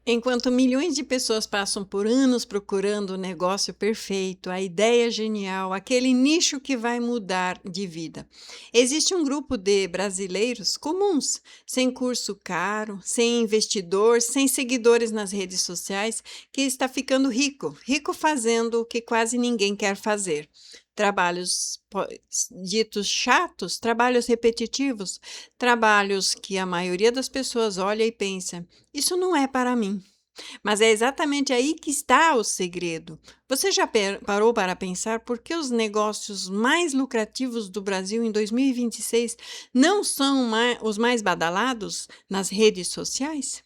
Enquanto milhões de pessoas passam por anos procurando o negócio perfeito, a ideia genial, aquele nicho que vai mudar de vida, existe um grupo de brasileiros comuns, sem curso caro, sem investidor, sem seguidores nas redes sociais, que está ficando rico, rico fazendo o que quase ninguém quer fazer. Trabalhos ditos chatos, trabalhos repetitivos, trabalhos que a maioria das pessoas olha e pensa: isso não é para mim. Mas é exatamente aí que está o segredo. Você já parou para pensar por que os negócios mais lucrativos do Brasil em 2026 não são os mais badalados nas redes sociais?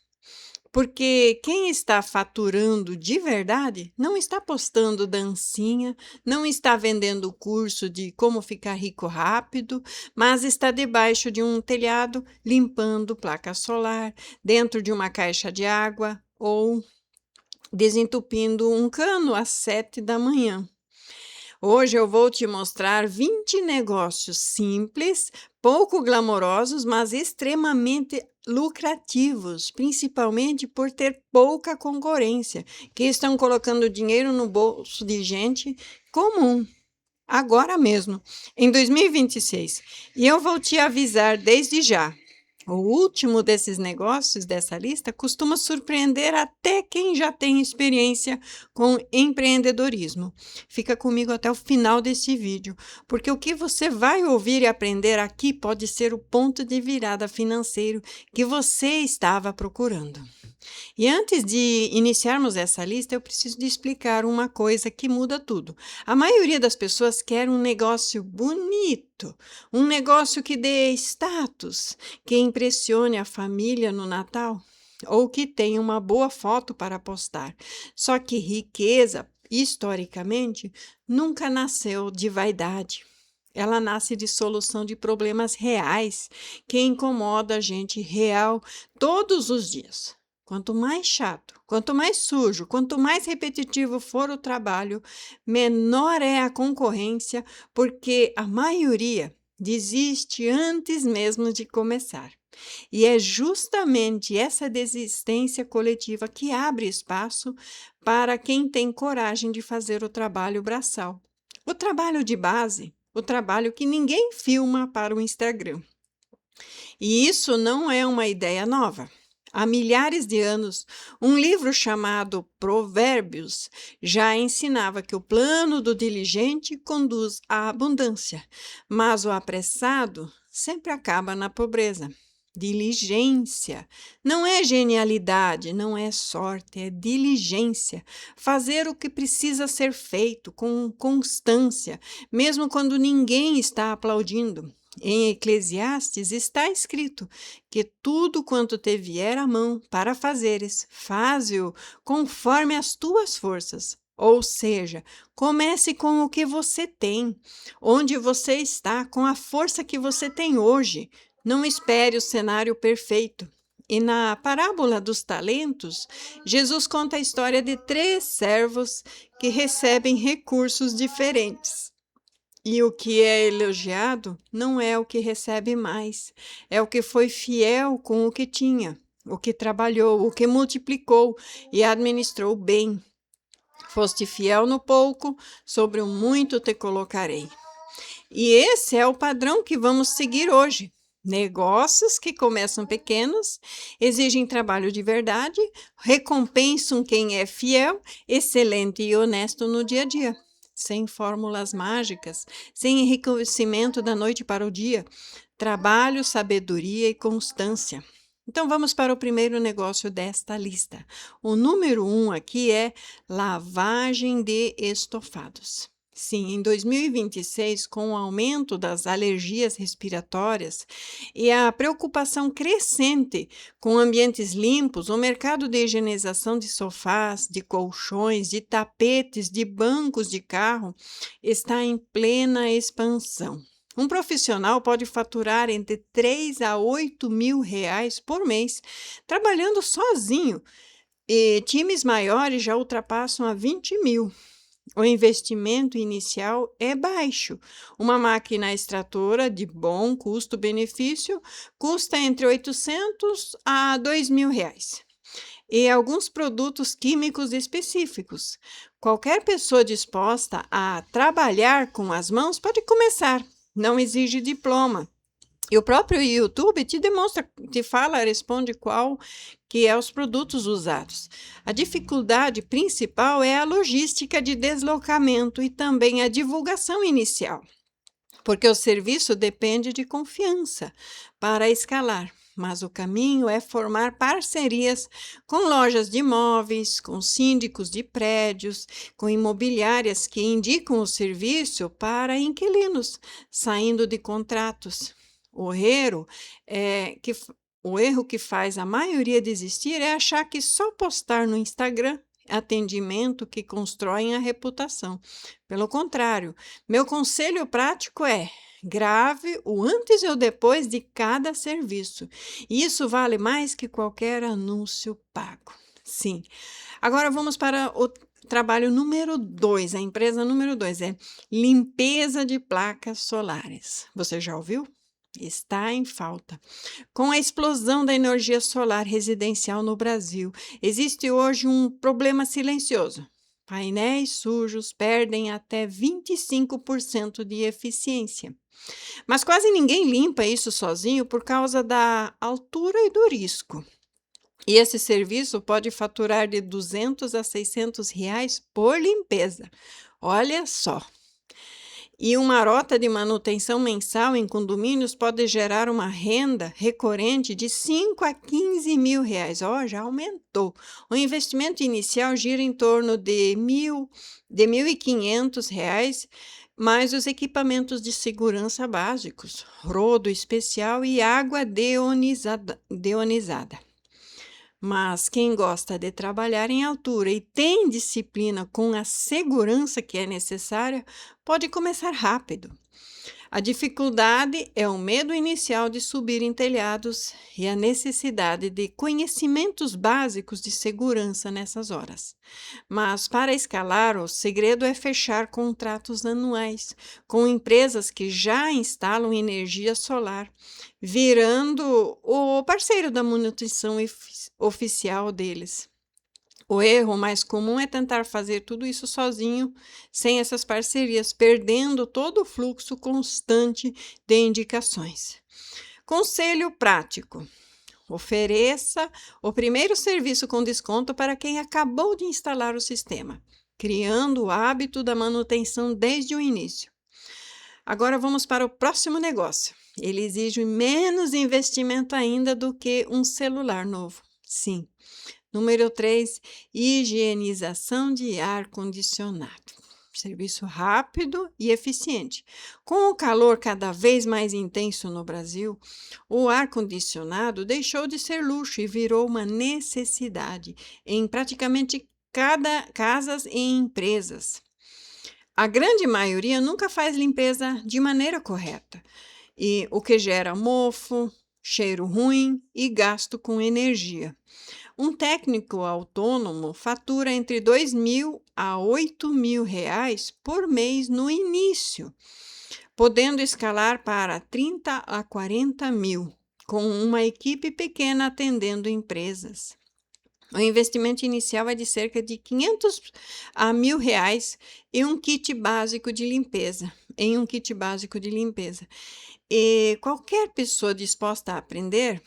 Porque quem está faturando de verdade não está postando dancinha, não está vendendo curso de como ficar rico rápido, mas está debaixo de um telhado limpando placa solar, dentro de uma caixa de água ou desentupindo um cano às 7 da manhã. Hoje eu vou te mostrar 20 negócios simples, pouco glamourosos, mas extremamente lucrativos, principalmente por ter pouca concorrência, que estão colocando dinheiro no bolso de gente comum, agora mesmo, em 2026. E eu vou te avisar desde já. O último desses negócios dessa lista costuma surpreender até quem já tem experiência com empreendedorismo. Fica comigo até o final desse vídeo, porque o que você vai ouvir e aprender aqui pode ser o ponto de virada financeiro que você estava procurando. E antes de iniciarmos essa lista, eu preciso de explicar uma coisa que muda tudo. A maioria das pessoas quer um negócio bonito, um negócio que dê status, que impressione a família no Natal, ou que tenha uma boa foto para postar. Só que riqueza, historicamente, nunca nasceu de vaidade. Ela nasce de solução de problemas reais que incomoda a gente real todos os dias. Quanto mais chato, quanto mais sujo, quanto mais repetitivo for o trabalho, menor é a concorrência, porque a maioria desiste antes mesmo de começar. E é justamente essa desistência coletiva que abre espaço para quem tem coragem de fazer o trabalho braçal. O trabalho de base, o trabalho que ninguém filma para o Instagram. E isso não é uma ideia nova. Há milhares de anos, um livro chamado Provérbios já ensinava que o plano do diligente conduz à abundância, mas o apressado sempre acaba na pobreza. Diligência não é genialidade, não é sorte, é diligência. Fazer o que precisa ser feito com constância, mesmo quando ninguém está aplaudindo. Em Eclesiastes está escrito que tudo quanto te vier à mão para fazeres, faze-o conforme as tuas forças. Ou seja, comece com o que você tem, onde você está, com a força que você tem hoje. Não espere o cenário perfeito. E na parábola dos talentos, Jesus conta a história de 3 servos que recebem recursos diferentes. E o que é elogiado não é o que recebe mais, é o que foi fiel com o que tinha, o que trabalhou, o que multiplicou e administrou bem. Foste fiel no pouco, sobre o muito te colocarei. E esse é o padrão que vamos seguir hoje. Negócios que começam pequenos, exigem trabalho de verdade, recompensam quem é fiel, excelente e honesto no dia a dia. Sem fórmulas mágicas, sem enriquecimento da noite para o dia. Trabalho, sabedoria e constância. Então vamos para o primeiro negócio desta lista. O número 1 aqui é lavagem de estofados. Sim, em 2026, com o aumento das alergias respiratórias e a preocupação crescente com ambientes limpos, o mercado de higienização de sofás, de colchões, de tapetes, de bancos de carro está em plena expansão. Um profissional pode faturar entre 3 a 8 mil reais por mês, trabalhando sozinho, e times maiores já ultrapassam a 20 mil. O investimento inicial é baixo. Uma máquina extratora de bom custo-benefício custa entre 800 a 2 mil reais. e alguns produtos químicos específicos. Qualquer pessoa disposta a trabalhar com as mãos pode começar, não exige diploma. E o próprio YouTube te demonstra, te fala, responde qual que é os produtos usados. A dificuldade principal é a logística de deslocamento e também a divulgação inicial, porque o serviço depende de confiança para escalar. Mas o caminho é formar parcerias com lojas de imóveis, com síndicos de prédios, com imobiliárias que indicam o serviço para inquilinos, saindo de contratos. O erro é que o erro que faz a maioria desistir é achar que só postar no Instagram atendimento que constroem a reputação. Pelo contrário, meu conselho prático é: grave o antes e o depois de cada serviço. Isso vale mais que qualquer anúncio pago. Sim. Agora vamos para o trabalho número 2. A empresa número 2 é limpeza de placas solares. Você já ouviu? Está em falta. Com a explosão da energia solar residencial no Brasil, existe hoje um problema silencioso. Painéis sujos perdem até 25% de eficiência. Mas quase ninguém limpa isso sozinho por causa da altura e do risco. E esse serviço pode faturar de R$ 200 a R$ 600 por limpeza. Olha só! E uma rota de manutenção mensal em condomínios pode gerar uma renda recorrente de 5 a 15 mil reais. Já aumentou. O investimento inicial gira em torno de R$ 1.500, mais os equipamentos de segurança básicos, rodo especial e água deionizada. Mas quem gosta de trabalhar em altura e tem disciplina com a segurança que é necessária, pode começar rápido. A dificuldade é o medo inicial de subir em telhados e a necessidade de conhecimentos básicos de segurança nessas horas. Mas para escalar, o segredo é fechar contratos anuais com empresas que já instalam energia solar, virando o parceiro da manutenção oficial deles. O erro mais comum é tentar fazer tudo isso sozinho, sem essas parcerias, perdendo todo o fluxo constante de indicações. Conselho prático: ofereça o primeiro serviço com desconto para quem acabou de instalar o sistema, criando o hábito da manutenção desde o início. Agora vamos para o próximo negócio. Ele exige menos investimento ainda do que um celular novo. Sim. Número 3, higienização de ar-condicionado. Serviço rápido e eficiente. Com o calor cada vez mais intenso no Brasil, o ar-condicionado deixou de ser luxo e virou uma necessidade em praticamente cada casas e empresas. A grande maioria nunca faz limpeza de maneira correta, e o que gera mofo, cheiro ruim e gasto com energia. Um técnico autônomo fatura entre R$ 2.000 a R$ 8.000 por mês no início, podendo escalar para 30 a 40 mil, com uma equipe pequena atendendo empresas. O investimento inicial é de cerca de R$ 500 a R$ 1.000 em um kit básico de limpeza. E qualquer pessoa disposta a aprender,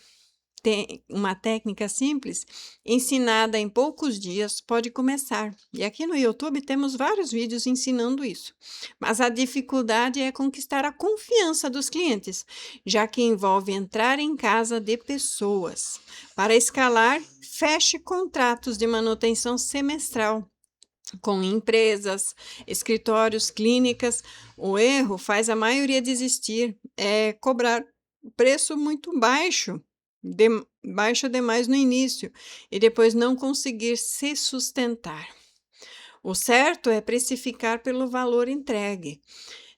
tem uma técnica simples, ensinada em poucos dias, pode começar. E aqui no YouTube temos vários vídeos ensinando isso. Mas a dificuldade é conquistar a confiança dos clientes, já que envolve entrar em casa de pessoas. Para escalar, feche contratos de manutenção semestral com empresas, escritórios, clínicas. O erro faz a maioria desistir, é cobrar preço muito baixo demais no início e depois não conseguir se sustentar. O certo é precificar pelo valor entregue,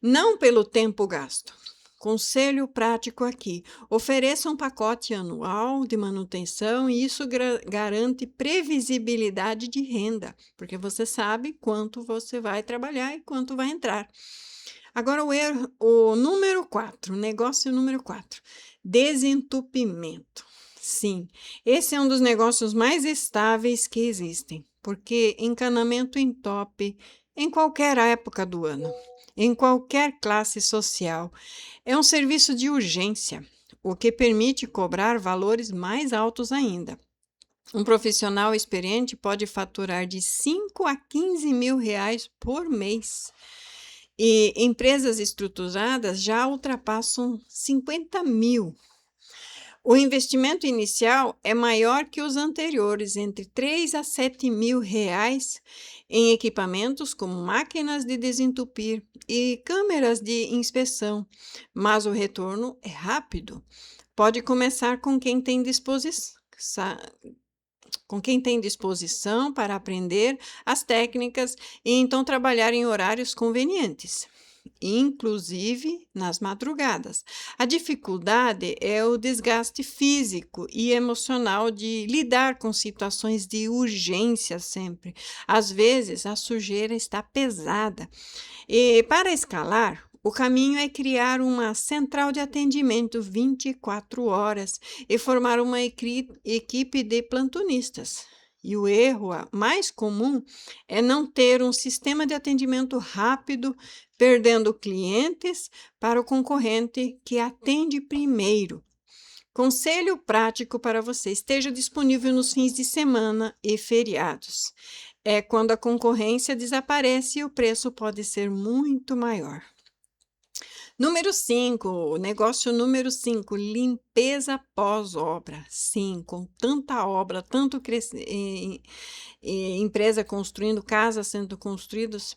não pelo tempo gasto. Conselho prático aqui: ofereça um pacote anual de manutenção e isso garante previsibilidade de renda, porque você sabe quanto você vai trabalhar e quanto vai entrar. Agora o número 4, negócio número 4, desentupimento. Sim, esse é um dos negócios mais estáveis que existem, porque encanamento entope em qualquer época do ano, em qualquer classe social. É um serviço de urgência, o que permite cobrar valores mais altos ainda. Um profissional experiente pode faturar de 5 a 15 mil reais por mês. E empresas estruturadas já ultrapassam 50 mil. O investimento inicial é maior que os anteriores, entre 3 a 7 mil reais em equipamentos como máquinas de desentupir e câmeras de inspeção, mas o retorno é rápido. Pode começar com quem tem disposição para aprender as técnicas e então trabalhar em horários convenientes, inclusive nas madrugadas. A dificuldade é o desgaste físico e emocional de lidar com situações de urgência sempre. Às vezes, a sujeira está pesada. E para escalar, o caminho é criar uma central de atendimento 24 horas e formar uma equipe de plantonistas. E o erro mais comum é não ter um sistema de atendimento rápido, perdendo clientes para o concorrente que atende primeiro. Conselho prático para você: esteja disponível nos fins de semana e feriados. É quando a concorrência desaparece e o preço pode ser muito maior. Número 5, negócio número 5, limpeza pós-obra. Sim, com tanta obra, empresa construindo, casas sendo construídas,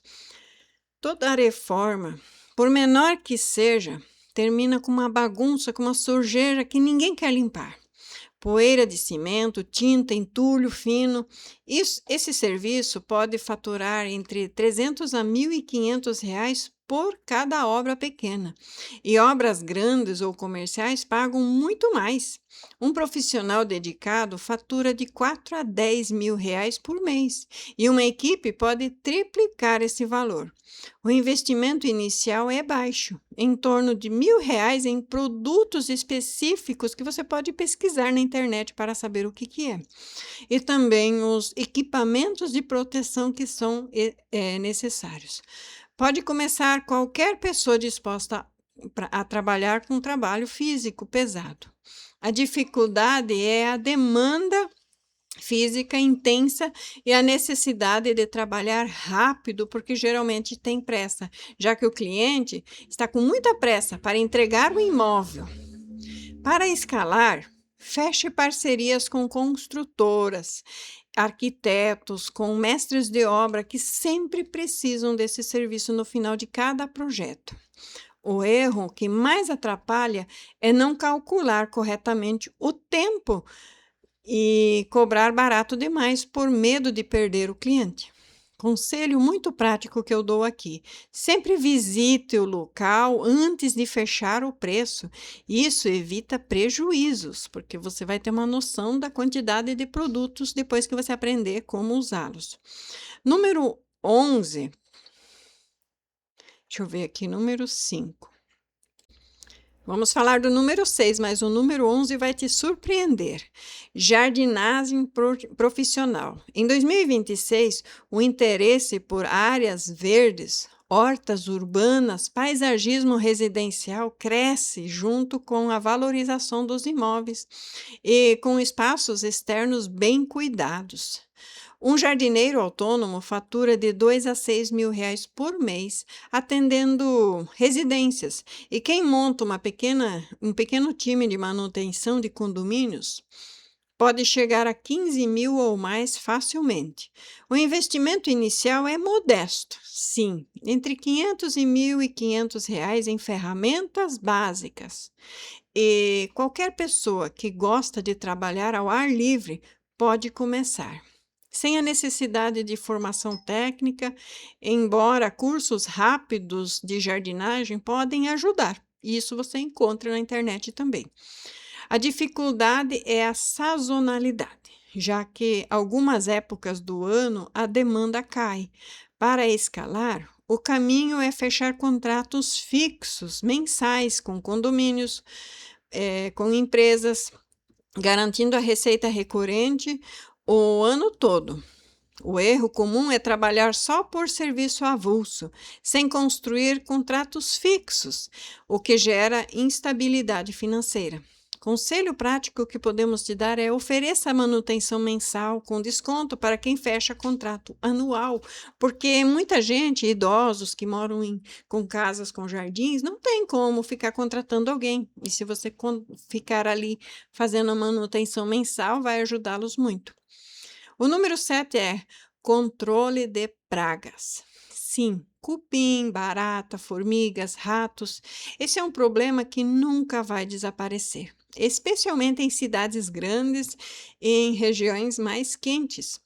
toda reforma, por menor que seja, termina com uma bagunça, com uma sujeira que ninguém quer limpar. Poeira de cimento, tinta, entulho fino. Esse serviço pode faturar entre 300 a 1.500 reais por cada obra pequena. E obras grandes ou comerciais pagam muito mais. Um profissional dedicado fatura de 4 a 10 mil reais por mês. E uma equipe pode triplicar esse valor. O investimento inicial é baixo, em torno de R$ 1.000 em produtos específicos que você pode pesquisar na internet para saber o que é. E também os equipamentos de proteção que são necessários. Pode começar qualquer pessoa disposta a trabalhar com trabalho físico pesado. A dificuldade é a demanda física intensa e a necessidade de trabalhar rápido, porque geralmente tem pressa, já que o cliente está com muita pressa para entregar o imóvel. Para escalar, feche parcerias com construtoras, arquitetos, com mestres de obra que sempre precisam desse serviço no final de cada projeto. O erro que mais atrapalha é não calcular corretamente o tempo e cobrar barato demais por medo de perder o cliente. Conselho muito prático que eu dou aqui: sempre visite o local antes de fechar o preço. Isso evita prejuízos, porque você vai ter uma noção da quantidade de produtos depois que você aprender como usá-los. Número 11. Deixa eu ver aqui, número 5. Vamos falar do número 6, mas o número 11 vai te surpreender. Jardinagem profissional. Em 2026, o interesse por áreas verdes, hortas urbanas, paisagismo residencial cresce junto com a valorização dos imóveis e com espaços externos bem cuidados. Um jardineiro autônomo fatura de 2 a 6 mil reais por mês, atendendo residências. E quem monta um pequeno time de manutenção de condomínios pode chegar a 15 mil ou mais facilmente. O investimento inicial é modesto, sim, entre 500 e 1.500 reais em ferramentas básicas. E qualquer pessoa que gosta de trabalhar ao ar livre pode começar sem a necessidade de formação técnica, embora cursos rápidos de jardinagem podem ajudar. Isso você encontra na internet também. A dificuldade é a sazonalidade, já que algumas épocas do ano a demanda cai. Para escalar, o caminho é fechar contratos fixos, mensais, com condomínios, com empresas garantindo a receita recorrente o ano todo. O erro comum é trabalhar só por serviço avulso, sem construir contratos fixos, o que gera instabilidade financeira. Conselho prático que podemos te dar é ofereça manutenção mensal com desconto para quem fecha contrato anual, porque muita gente, idosos que moram com casas com jardins, não tem como ficar contratando alguém. E se você ficar ali fazendo a manutenção mensal, vai ajudá-los muito. O número 7 é controle de pragas. Sim, cupim, barata, formigas, ratos. Esse é um problema que nunca vai desaparecer, especialmente em cidades grandes e em regiões mais quentes.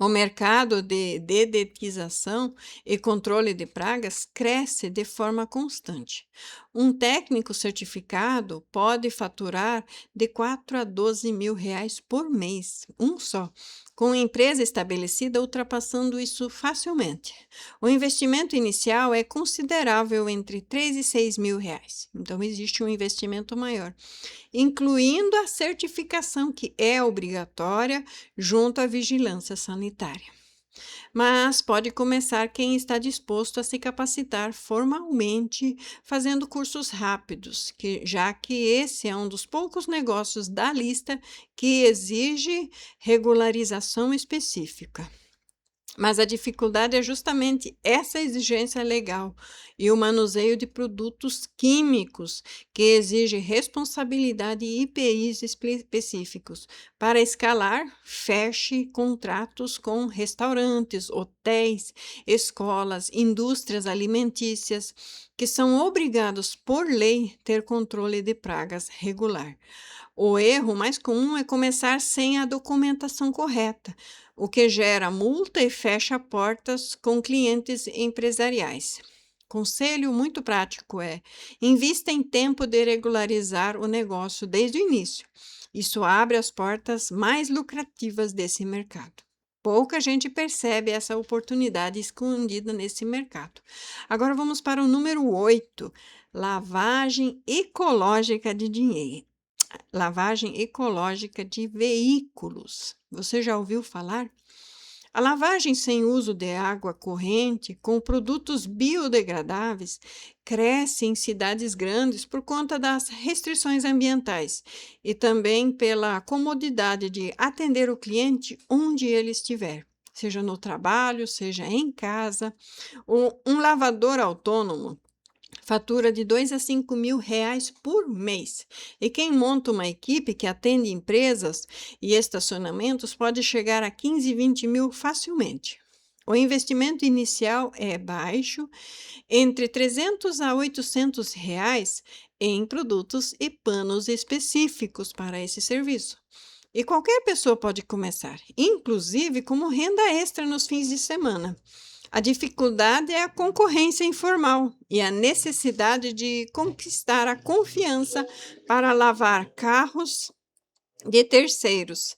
O mercado de dedetização e controle de pragas cresce de forma constante. Um técnico certificado pode faturar de 4 a 12 mil reais por mês, um só, com a empresa estabelecida ultrapassando isso facilmente. O investimento inicial é considerável entre 3 e 6 mil reais, então existe um investimento maior, incluindo a certificação que é obrigatória junto à vigilância sanitária. Mas pode começar quem está disposto a se capacitar formalmente, fazendo cursos rápidos, já que esse é um dos poucos negócios da lista que exige regularização específica. Mas a dificuldade é justamente essa exigência legal e o manuseio de produtos químicos, que exige responsabilidade e IPIs específicos. Para escalar, feche contratos com restaurantes, hotéis, escolas, indústrias alimentícias, que são obrigados por lei ter controle de pragas regular. O erro mais comum é começar sem a documentação correta, o que gera multa e fecha portas com clientes empresariais. Conselho muito prático é: invista em tempo de regularizar o negócio desde o início. Isso abre as portas mais lucrativas desse mercado. Pouca gente percebe essa oportunidade escondida nesse mercado. Agora vamos para o número 8, lavagem ecológica de dinheiro. Lavagem ecológica de veículos. Você já ouviu falar? A lavagem sem uso de água corrente com produtos biodegradáveis cresce em cidades grandes por conta das restrições ambientais e também pela comodidade de atender o cliente onde ele estiver, seja no trabalho, seja em casa. Um lavador autônomo fatura de 2 a 5 mil reais por mês. E quem monta uma equipe que atende empresas e estacionamentos pode chegar a 15, 20 mil facilmente. O investimento inicial é baixo, entre 300 a 800 reais em produtos e panos específicos para esse serviço. E qualquer pessoa pode começar, inclusive como renda extra nos fins de semana. A dificuldade é a concorrência informal e a necessidade de conquistar a confiança para lavar carros de terceiros.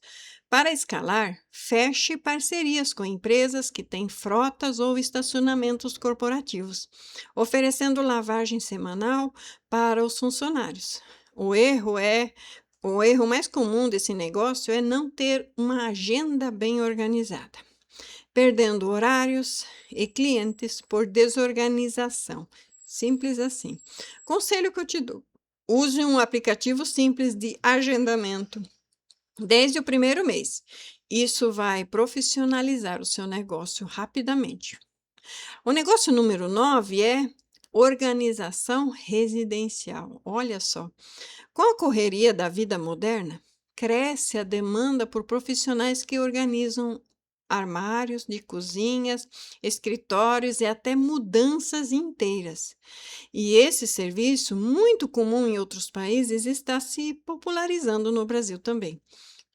Para escalar, feche parcerias com empresas que têm frotas ou estacionamentos corporativos, oferecendo lavagem semanal para os funcionários. O erro mais comum desse negócio é não ter uma agenda bem organizada, perdendo horários e clientes por desorganização. Simples assim. Conselho que eu te dou: use um aplicativo simples de agendamento desde o primeiro mês. Isso vai profissionalizar o seu negócio rapidamente. O negócio número 9 é organização residencial. Olha só, com a correria da vida moderna, cresce a demanda por profissionais que organizam armários de cozinhas, escritórios e até mudanças inteiras. E esse serviço, muito comum em outros países, está se popularizando no Brasil também.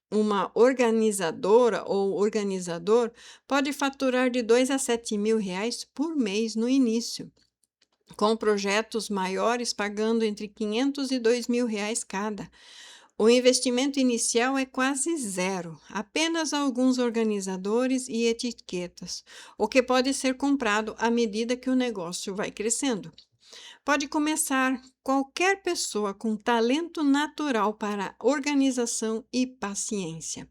Uma organizadora ou organizador pode faturar de 2 a 7 mil reais por mês no início, com projetos maiores pagando entre 500 e 2 mil reais cada. O investimento inicial é quase zero, apenas alguns organizadores e etiquetas, o que pode ser comprado à medida que o negócio vai crescendo. Pode começar qualquer pessoa com talento natural para organização e paciência.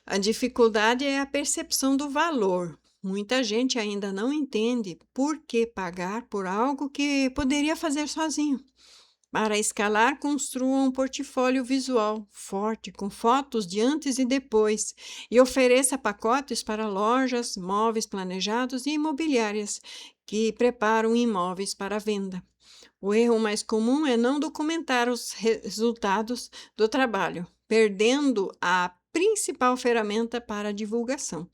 A dificuldade é a percepção do valor. Muita gente ainda não entende por que pagar por algo que poderia fazer sozinho. Para escalar, construa um portfólio visual forte, com fotos de antes e depois, e ofereça pacotes para lojas, móveis planejados e imobiliárias que preparam imóveis para venda. O erro mais comum é não documentar os resultados do trabalho, perdendo a principal ferramenta para a divulgação.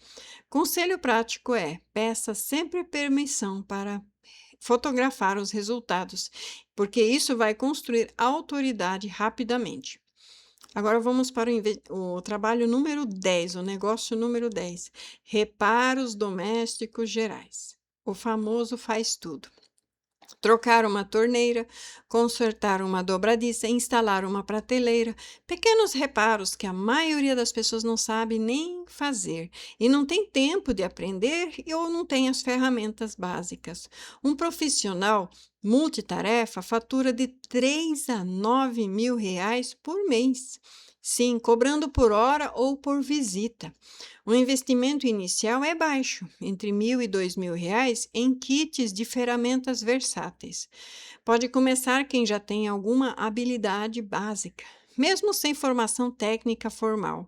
Conselho prático é: peça sempre permissão para fotografar os resultados, porque isso vai construir autoridade rapidamente. Agora vamos para o trabalho número 10, o negócio número 10: reparos domésticos gerais. O famoso faz tudo. Trocar uma torneira, consertar uma dobradiça, instalar uma prateleira, pequenos reparos que a maioria das pessoas não sabe nem fazer e não tem tempo de aprender ou não tem as ferramentas básicas. Um profissional multitarefa fatura de 3 a 9 mil reais por mês. Sim, cobrando por hora ou por visita. O investimento inicial é baixo, entre R$ 1.000 e R$ 2.000 em kits de ferramentas versáteis. Pode começar quem já tem alguma habilidade básica, mesmo sem formação técnica formal.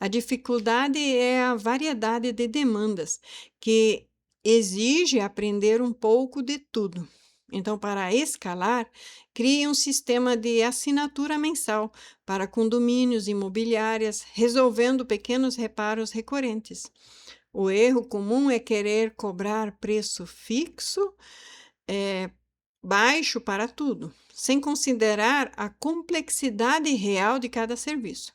A dificuldade é a variedade de demandas, que exige aprender um pouco de tudo. Então, para escalar, crie um sistema de assinatura mensal para condomínios imobiliárias, resolvendo pequenos reparos recorrentes. O erro comum é querer cobrar preço fixo, baixo para tudo, sem considerar a complexidade real de cada serviço.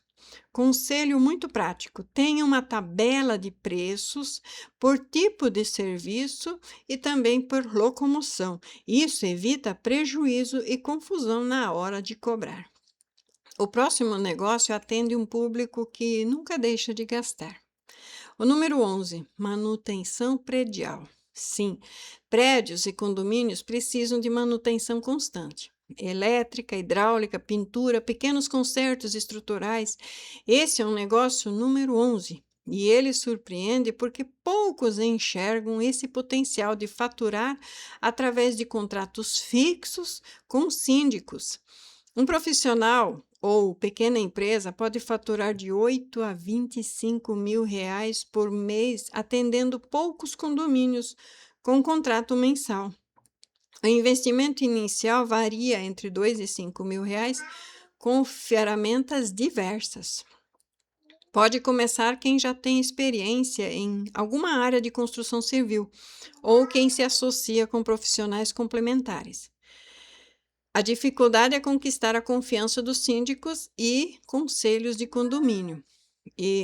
Conselho muito prático: tenha uma tabela de preços por tipo de serviço e também por locomoção. Isso evita prejuízo e confusão na hora de cobrar. O próximo negócio atende um público que nunca deixa de gastar. O número 11, manutenção predial. Sim, prédios e condomínios precisam de manutenção constante. Elétrica, hidráulica, pintura, pequenos consertos estruturais. Esse é um negócio número 11 e ele surpreende porque poucos enxergam esse potencial de faturar através de contratos fixos com síndicos. Um profissional ou pequena empresa pode faturar de 8 a 25 mil reais por mês, atendendo poucos condomínios com contrato mensal. O investimento inicial varia entre 2 e 5 mil reais, com ferramentas diversas. Pode começar quem já tem experiência em alguma área de construção civil ou quem se associa com profissionais complementares. A dificuldade é conquistar a confiança dos síndicos e conselhos de condomínio,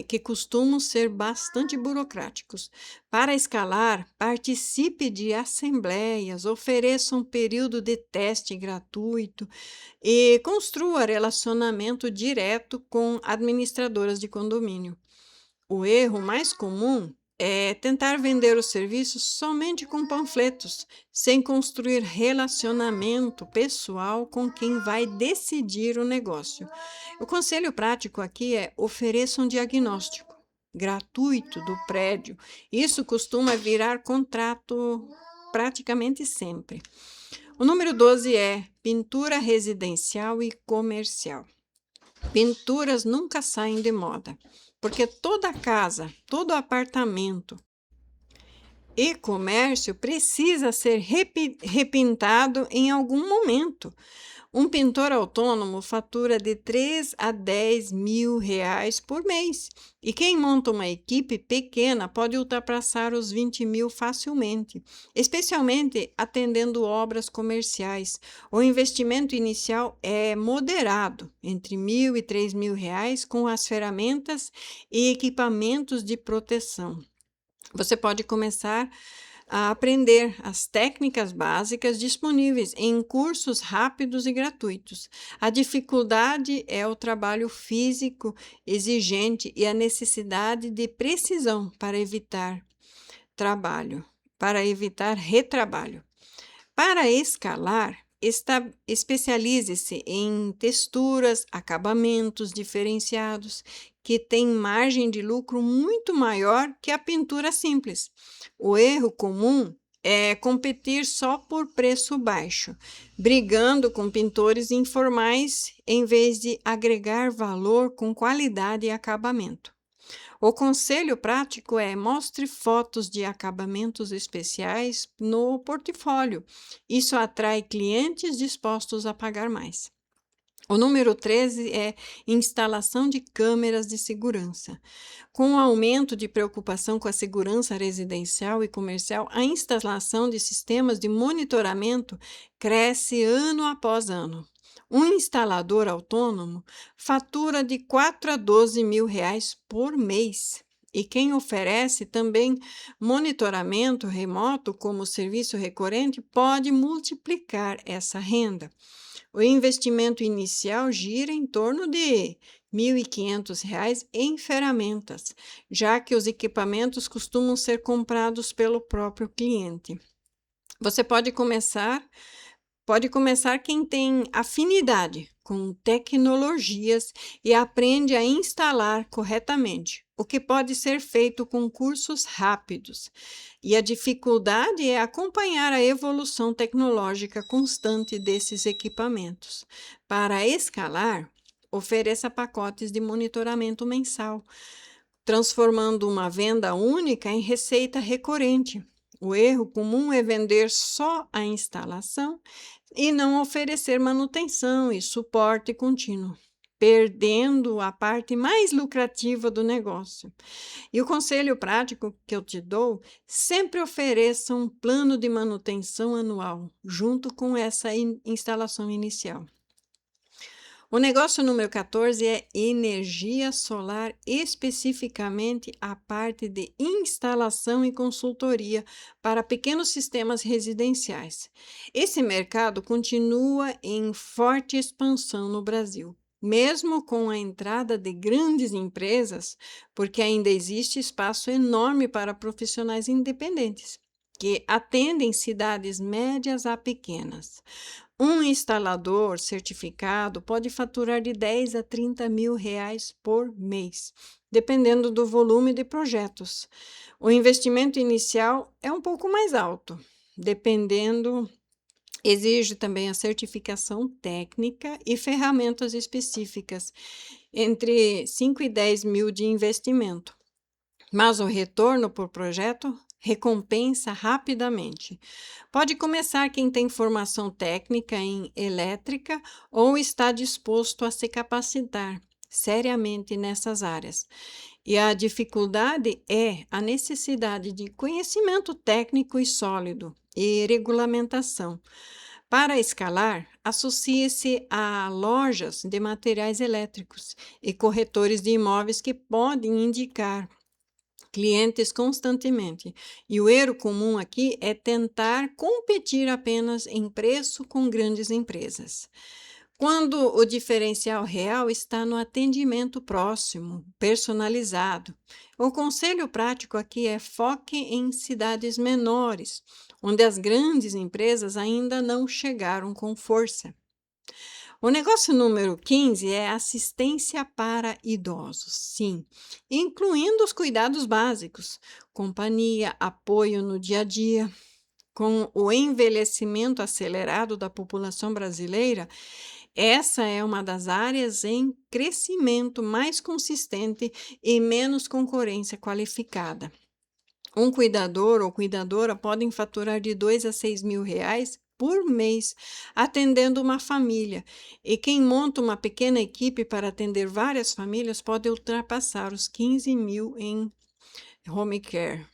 que costumam ser bastante burocráticos. Para escalar, participe de assembleias, ofereça um período de teste gratuito e construa relacionamento direto com administradoras de condomínio. O erro mais comum é tentar vender os serviços somente com panfletos, sem construir relacionamento pessoal com quem vai decidir o negócio. O conselho prático aqui é: ofereça um diagnóstico gratuito do prédio. Isso costuma virar contrato praticamente sempre. O número 12 é pintura residencial e comercial. Pinturas nunca saem de moda, porque toda casa, todo apartamento e comércio precisa ser repintado em algum momento. Um pintor autônomo fatura de 3 a 10 mil reais por mês. E quem monta uma equipe pequena pode ultrapassar os 20 mil facilmente, especialmente atendendo obras comerciais. O investimento inicial é moderado, entre 1.000 e 3 mil reais, com as ferramentas e equipamentos de proteção. Você pode começar a aprender as técnicas básicas disponíveis em cursos rápidos e gratuitos. A dificuldade é o trabalho físico exigente e a necessidade de precisão para evitar retrabalho. Para escalar, especialize-se em texturas, acabamentos diferenciados, que têm margem de lucro muito maior que a pintura simples. O erro comum é competir só por preço baixo, brigando com pintores informais em vez de agregar valor com qualidade e acabamento. O conselho prático é: mostre fotos de acabamentos especiais no portfólio. Isso atrai clientes dispostos a pagar mais. O número 13 é instalação de câmeras de segurança. Com o aumento de preocupação com a segurança residencial e comercial, a instalação de sistemas de monitoramento cresce ano após ano. Um instalador autônomo fatura de 4 a 12 mil reais por mês. E quem oferece também monitoramento remoto como serviço recorrente pode multiplicar essa renda. O investimento inicial gira em torno de R$ 1.500 em ferramentas, já que os equipamentos costumam ser comprados pelo próprio cliente. Você pode começar quem tem afinidade com tecnologias e aprende a instalar corretamente, o que pode ser feito com cursos rápidos. E a dificuldade é acompanhar a evolução tecnológica constante desses equipamentos. Para escalar, ofereça pacotes de monitoramento mensal, transformando uma venda única em receita recorrente. O erro comum é vender só a instalação e não oferecer manutenção e suporte contínuo, perdendo a parte mais lucrativa do negócio. E o conselho prático que eu te dou: sempre ofereça um plano de manutenção anual, junto com essa instalação inicial. O negócio número 14 é energia solar, especificamente a parte de instalação e consultoria para pequenos sistemas residenciais. Esse mercado continua em forte expansão no Brasil, mesmo com a entrada de grandes empresas, porque ainda existe espaço enorme para profissionais independentes, que atendem cidades médias a pequenas. Um instalador certificado pode faturar de 10 a 30 mil reais por mês, dependendo do volume de projetos. O investimento inicial é um pouco mais alto, exige também a certificação técnica e ferramentas específicas, entre 5 e 10 mil de investimento. Mas o retorno por projeto recompensa rapidamente. Pode começar quem tem formação técnica em elétrica ou está disposto a se capacitar seriamente nessas áreas. E a dificuldade é a necessidade de conhecimento técnico e sólido e regulamentação. Para escalar, associe-se a lojas de materiais elétricos e corretores de imóveis que podem indicar clientes constantemente. E o erro comum aqui é tentar competir apenas em preço com grandes empresas, quando o diferencial real está no atendimento próximo, personalizado. O conselho prático aqui é: foque em cidades menores, onde as grandes empresas ainda não chegaram com força. O negócio número 15 é assistência para idosos, sim, incluindo os cuidados básicos, companhia, apoio no dia a dia. Com o envelhecimento acelerado da população brasileira, essa é uma das áreas em crescimento mais consistente e menos concorrência qualificada. Um cuidador ou cuidadora podem faturar de 2 a 6 mil reais por mês, atendendo uma família. E quem monta uma pequena equipe para atender várias famílias pode ultrapassar os 15 mil em home care.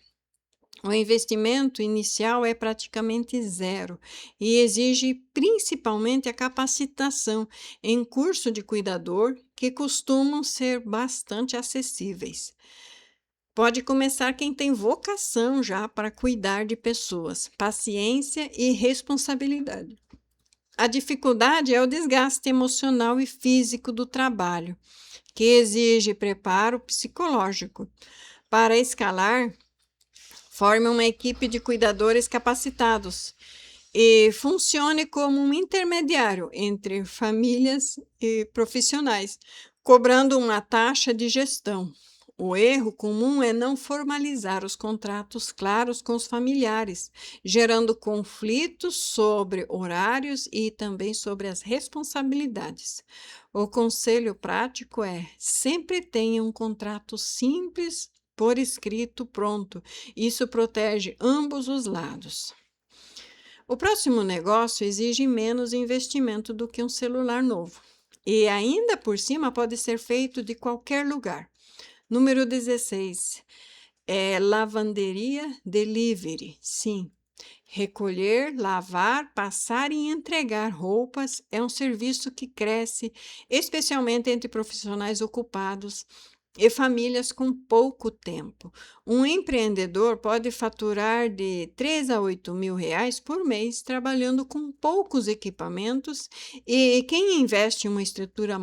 O investimento inicial é praticamente zero e exige principalmente a capacitação em curso de cuidador, que costumam ser bastante acessíveis. Pode começar quem tem vocação já para cuidar de pessoas, paciência e responsabilidade. A dificuldade é o desgaste emocional e físico do trabalho, que exige preparo psicológico. Para escalar, forme uma equipe de cuidadores capacitados e funcione como um intermediário entre famílias e profissionais, cobrando uma taxa de gestão. O erro comum é não formalizar os contratos claros com os familiares, gerando conflitos sobre horários e também sobre as responsabilidades. O conselho prático é: sempre tenha um contrato simples por escrito pronto. Isso protege ambos os lados. O próximo negócio exige menos investimento do que um celular novo. E ainda por cima pode ser feito de qualquer lugar. Número 16 é lavanderia delivery. Sim, recolher, lavar, passar e entregar roupas é um serviço que cresce, especialmente entre profissionais ocupados e famílias com pouco tempo. Um empreendedor pode faturar de 3 a 8 mil reais por mês trabalhando com poucos equipamentos, e quem investe em uma estrutura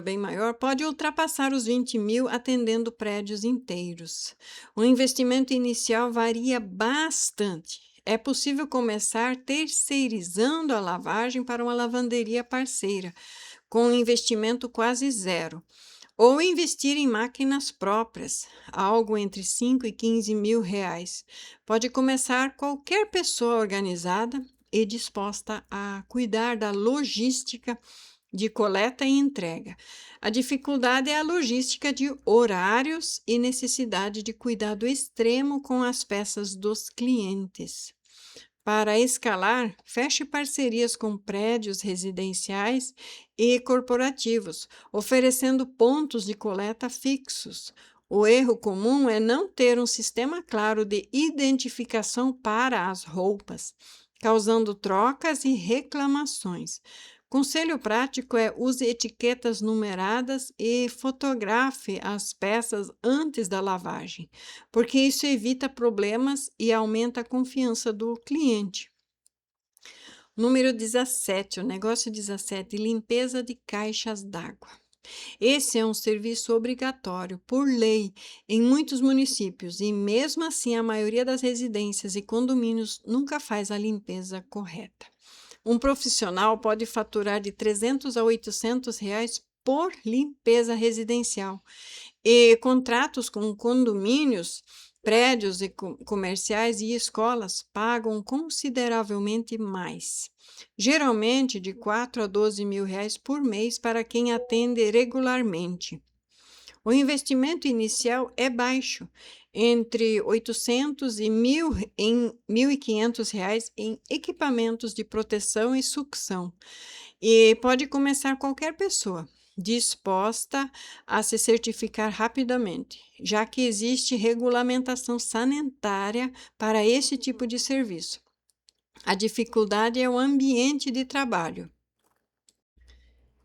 bem maior, pode ultrapassar os 20 mil atendendo prédios inteiros. O investimento inicial varia bastante. É possível começar terceirizando a lavagem para uma lavanderia parceira, com um investimento quase zero, ou investir em máquinas próprias, algo entre 5 e 15 mil reais. Pode começar qualquer pessoa organizada e disposta a cuidar da logística de coleta e entrega. A dificuldade é a logística de horários e necessidade de cuidado extremo com as peças dos clientes. Para escalar, feche parcerias com prédios residenciais e corporativos, oferecendo pontos de coleta fixos. O erro comum é não ter um sistema claro de identificação para as roupas, causando trocas e reclamações. Conselho prático é: use etiquetas numeradas e fotografe as peças antes da lavagem, porque isso evita problemas e aumenta a confiança do cliente. Número 17, o negócio 17, limpeza de caixas d'água. Esse é um serviço obrigatório, por lei, em muitos municípios, e mesmo assim a maioria das residências e condomínios nunca faz a limpeza correta. Um profissional pode faturar de 300 a 800 reais por limpeza residencial, e contratos com condomínios, prédios e comerciais e escolas pagam consideravelmente mais, geralmente de 4 a 12 mil reais por mês para quem atende regularmente. O investimento inicial é baixo, entre 800 e 1.500 reais em equipamentos de proteção e sucção, e pode começar qualquer pessoa disposta a se certificar rapidamente, já que existe regulamentação sanitária para esse tipo de serviço. A dificuldade é o ambiente de trabalho,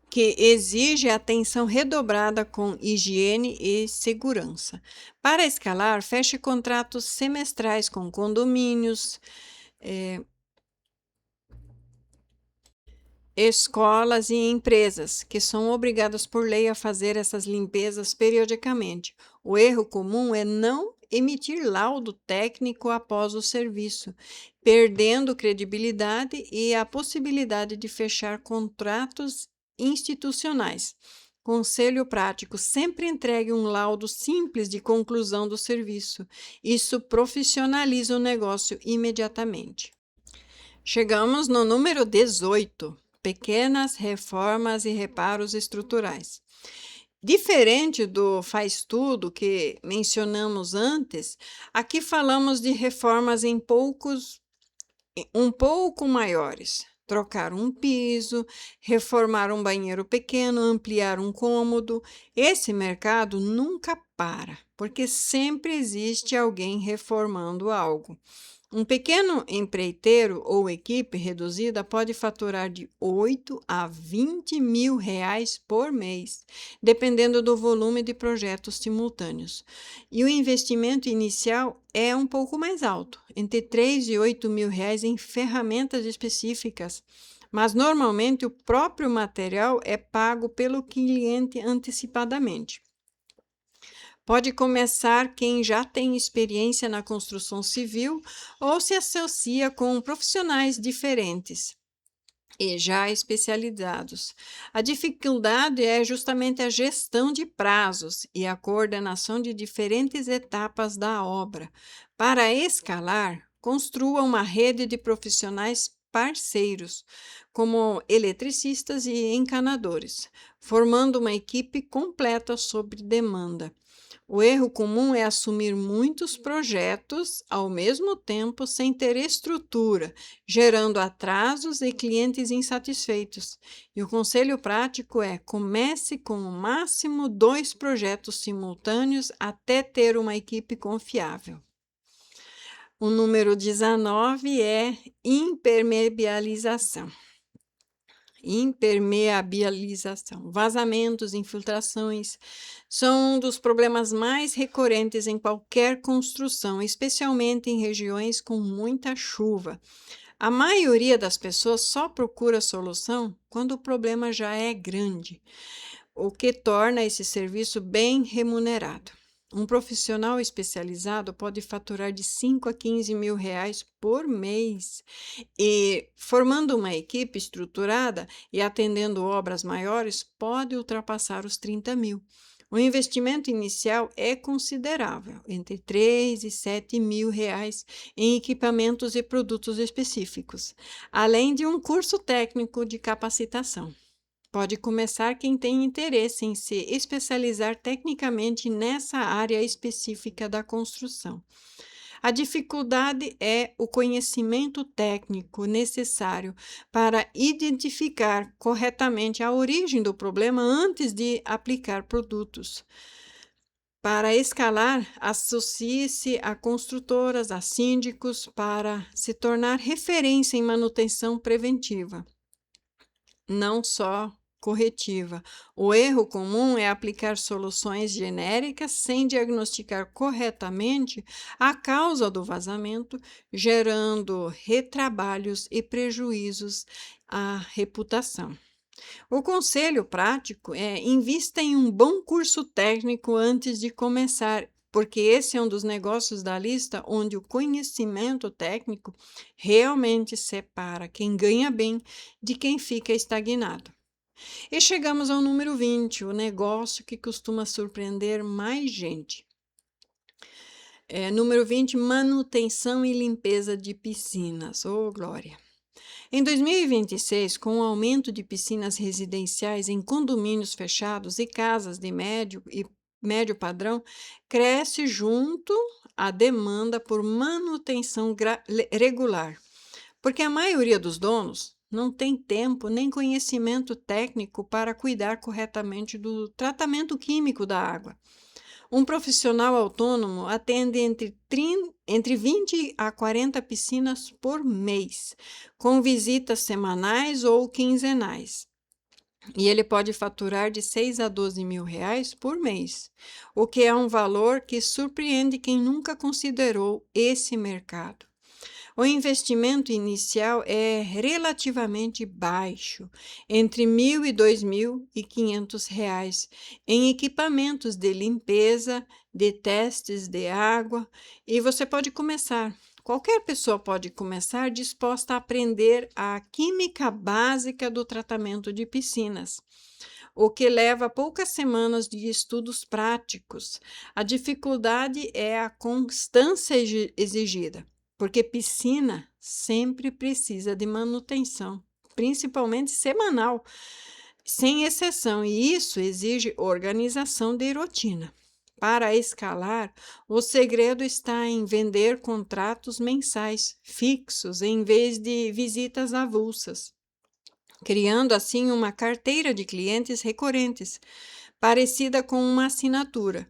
que exige atenção redobrada com higiene e segurança. Para escalar, feche contratos semestrais com condomínios, escolas e empresas, que são obrigadas por lei a fazer essas limpezas periodicamente. O erro comum é não emitir laudo técnico após o serviço, perdendo credibilidade e a possibilidade de fechar contratos institucionais. Conselho prático: sempre entregue um laudo simples de conclusão do serviço. Isso profissionaliza o negócio imediatamente. Chegamos no número 18. Pequenas reformas e reparos estruturais. Diferente do faz tudo que mencionamos antes, aqui falamos de reformas um pouco maiores. Trocar um piso, reformar um banheiro pequeno, ampliar um cômodo. Esse mercado nunca para, porque sempre existe alguém reformando algo. Um pequeno empreiteiro ou equipe reduzida pode faturar de 8 a 20 mil reais por mês, dependendo do volume de projetos simultâneos. E o investimento inicial é um pouco mais alto, entre 3 e 8 mil reais em ferramentas específicas, mas normalmente o próprio material é pago pelo cliente antecipadamente. Pode começar quem já tem experiência na construção civil ou se associa com profissionais diferentes e já especializados. A dificuldade é justamente a gestão de prazos e a coordenação de diferentes etapas da obra. Para escalar, construa uma rede de profissionais parceiros, como eletricistas e encanadores, formando uma equipe completa sob demanda. O erro comum é assumir muitos projetos ao mesmo tempo sem ter estrutura, gerando atrasos e clientes insatisfeitos. E o conselho prático é: comece com no máximo 2 projetos simultâneos até ter uma equipe confiável. O número 19 é impermeabilização. Vazamentos, infiltrações são um dos problemas mais recorrentes em qualquer construção, especialmente em regiões com muita chuva. A maioria das pessoas só procura solução quando o problema já é grande, o que torna esse serviço bem remunerado. Um profissional especializado pode faturar de 5 a 15 mil reais por mês. E formando uma equipe estruturada e atendendo obras maiores, pode ultrapassar os 30 mil. O investimento inicial é considerável, entre 3 e 7 mil reais em equipamentos e produtos específicos, além de um curso técnico de capacitação. Pode começar quem tem interesse em se especializar tecnicamente nessa área específica da construção. A dificuldade é o conhecimento técnico necessário para identificar corretamente a origem do problema antes de aplicar produtos. Para escalar, associe-se a construtoras, a síndicos, para se tornar referência em manutenção preventiva, não só corretiva. O erro comum é aplicar soluções genéricas sem diagnosticar corretamente a causa do vazamento, gerando retrabalhos e prejuízos à reputação. O conselho prático é: invista em um bom curso técnico antes de começar, porque esse é um dos negócios da lista onde o conhecimento técnico realmente separa quem ganha bem de quem fica estagnado. E chegamos ao número 20, o negócio que costuma surpreender mais gente. Número 20, manutenção e limpeza de piscinas. Oh, glória! Em 2026, com o aumento de piscinas residenciais em condomínios fechados e casas de médio e médio padrão, cresce junto a demanda por manutenção regular, porque a maioria dos donos não tem tempo nem conhecimento técnico para cuidar corretamente do tratamento químico da água. Um profissional autônomo atende entre 20 a 40 piscinas por mês, com visitas semanais ou quinzenais. E ele pode faturar de 6 a 12 mil reais por mês, o que é um valor que surpreende quem nunca considerou esse mercado. O investimento inicial é relativamente baixo, entre R$ 1.000 e R$ 2.500 em equipamentos de limpeza, de testes de água, e você pode começar. Qualquer pessoa pode começar disposta a aprender a química básica do tratamento de piscinas, o que leva poucas semanas de estudos práticos. A dificuldade é a constância exigida, porque piscina sempre precisa de manutenção, principalmente semanal, sem exceção, e isso exige organização de rotina. Para escalar, o segredo está em vender contratos mensais fixos em vez de visitas avulsas, criando assim uma carteira de clientes recorrentes, parecida com uma assinatura.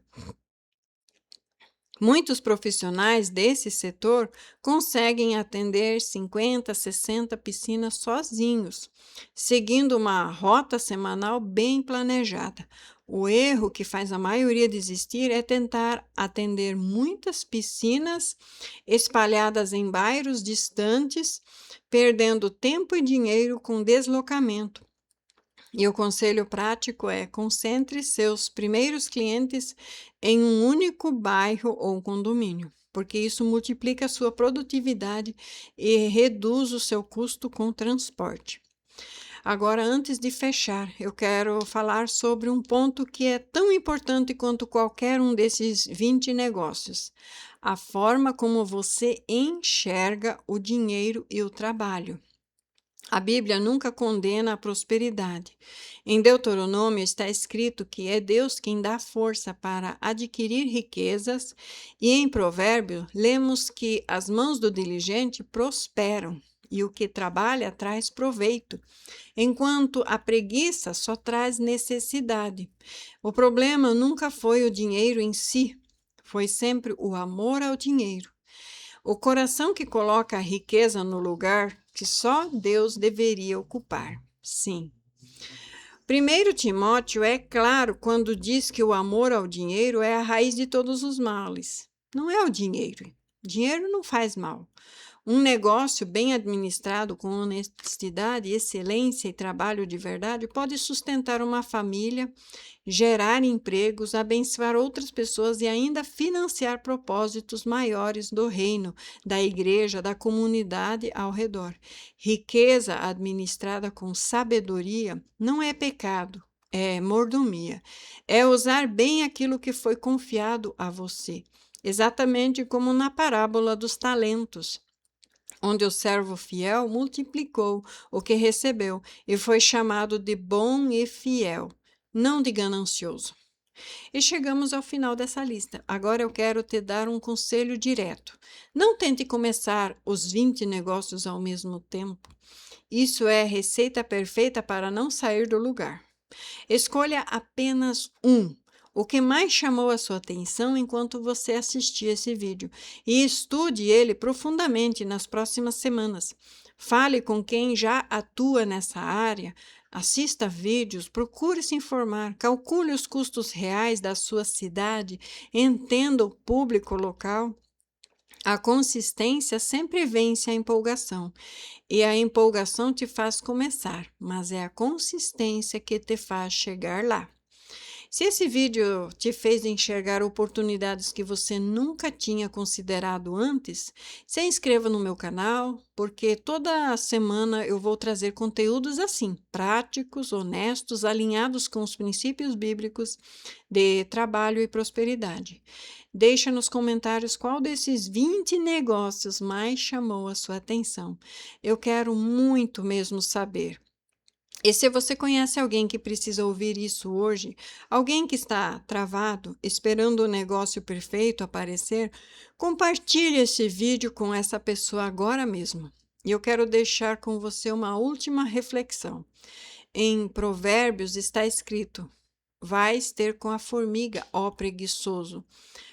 Muitos profissionais desse setor conseguem atender 50, 60 piscinas sozinhos, seguindo uma rota semanal bem planejada. O erro que faz a maioria desistir é tentar atender muitas piscinas espalhadas em bairros distantes, perdendo tempo e dinheiro com deslocamento. E o conselho prático é: concentre seus primeiros clientes em um único bairro ou condomínio, porque isso multiplica a sua produtividade e reduz o seu custo com transporte. Agora, antes de fechar, eu quero falar sobre um ponto que é tão importante quanto qualquer um desses 20 negócios: a forma como você enxerga o dinheiro e o trabalho. A Bíblia nunca condena a prosperidade. Em Deuteronômio está escrito que é Deus quem dá força para adquirir riquezas, e em Provérbio lemos que as mãos do diligente prosperam e o que trabalha traz proveito, enquanto a preguiça só traz necessidade. O problema nunca foi o dinheiro em si, foi sempre o amor ao dinheiro. O coração que coloca a riqueza no lugar que só Deus deveria ocupar. Sim. 1 Timóteo é claro quando diz que o amor ao dinheiro é a raiz de todos os males. Não é o dinheiro. Dinheiro não faz mal. Um negócio bem administrado com honestidade, excelência e trabalho de verdade pode sustentar uma família, gerar empregos, abençoar outras pessoas e ainda financiar propósitos maiores do reino, da igreja, da comunidade ao redor. Riqueza administrada com sabedoria não é pecado, é mordomia. É usar bem aquilo que foi confiado a você, exatamente como na parábola dos talentos, onde o servo fiel multiplicou o que recebeu e foi chamado de bom e fiel, não de ganancioso. E chegamos ao final dessa lista. Agora eu quero te dar um conselho direto. Não tente começar os 20 negócios ao mesmo tempo. Isso é receita perfeita para não sair do lugar. Escolha apenas um, o que mais chamou a sua atenção enquanto você assistia esse vídeo, e estude ele profundamente nas próximas semanas. Fale com quem já atua nessa área, assista vídeos, procure se informar, calcule os custos reais da sua cidade, entenda o público local. A consistência sempre vence a empolgação, e a empolgação te faz começar, mas é a consistência que te faz chegar lá. Se esse vídeo te fez enxergar oportunidades que você nunca tinha considerado antes, se inscreva no meu canal, porque toda semana eu vou trazer conteúdos assim, práticos, honestos, alinhados com os princípios bíblicos de trabalho e prosperidade. Deixa nos comentários qual desses 20 negócios mais chamou a sua atenção. Eu quero muito mesmo saber. E se você conhece alguém que precisa ouvir isso hoje, alguém que está travado, esperando o negócio perfeito aparecer, compartilhe esse vídeo com essa pessoa agora mesmo. E eu quero deixar com você uma última reflexão. Em Provérbios está escrito: vais ter com a formiga, ó preguiçoso.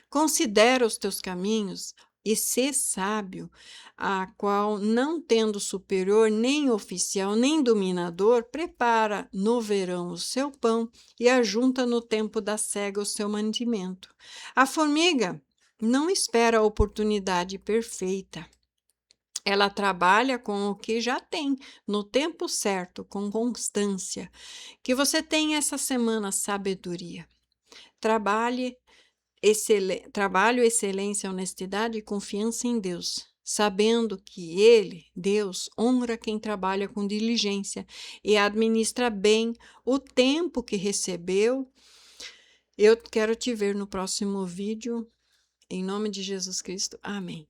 Considera os teus caminhos e sê sábio, a qual, não tendo superior, nem oficial, nem dominador, prepara no verão o seu pão e ajunta no tempo da cega o seu mantimento. A formiga não espera a oportunidade perfeita. Ela trabalha com o que já tem, no tempo certo, com constância. Que você tenha essa semana sabedoria. Trabalho, excelência, honestidade e confiança em Deus, sabendo que Ele, Deus, honra quem trabalha com diligência e administra bem o tempo que recebeu. Eu quero te ver no próximo vídeo. Em nome de Jesus Cristo. Amém.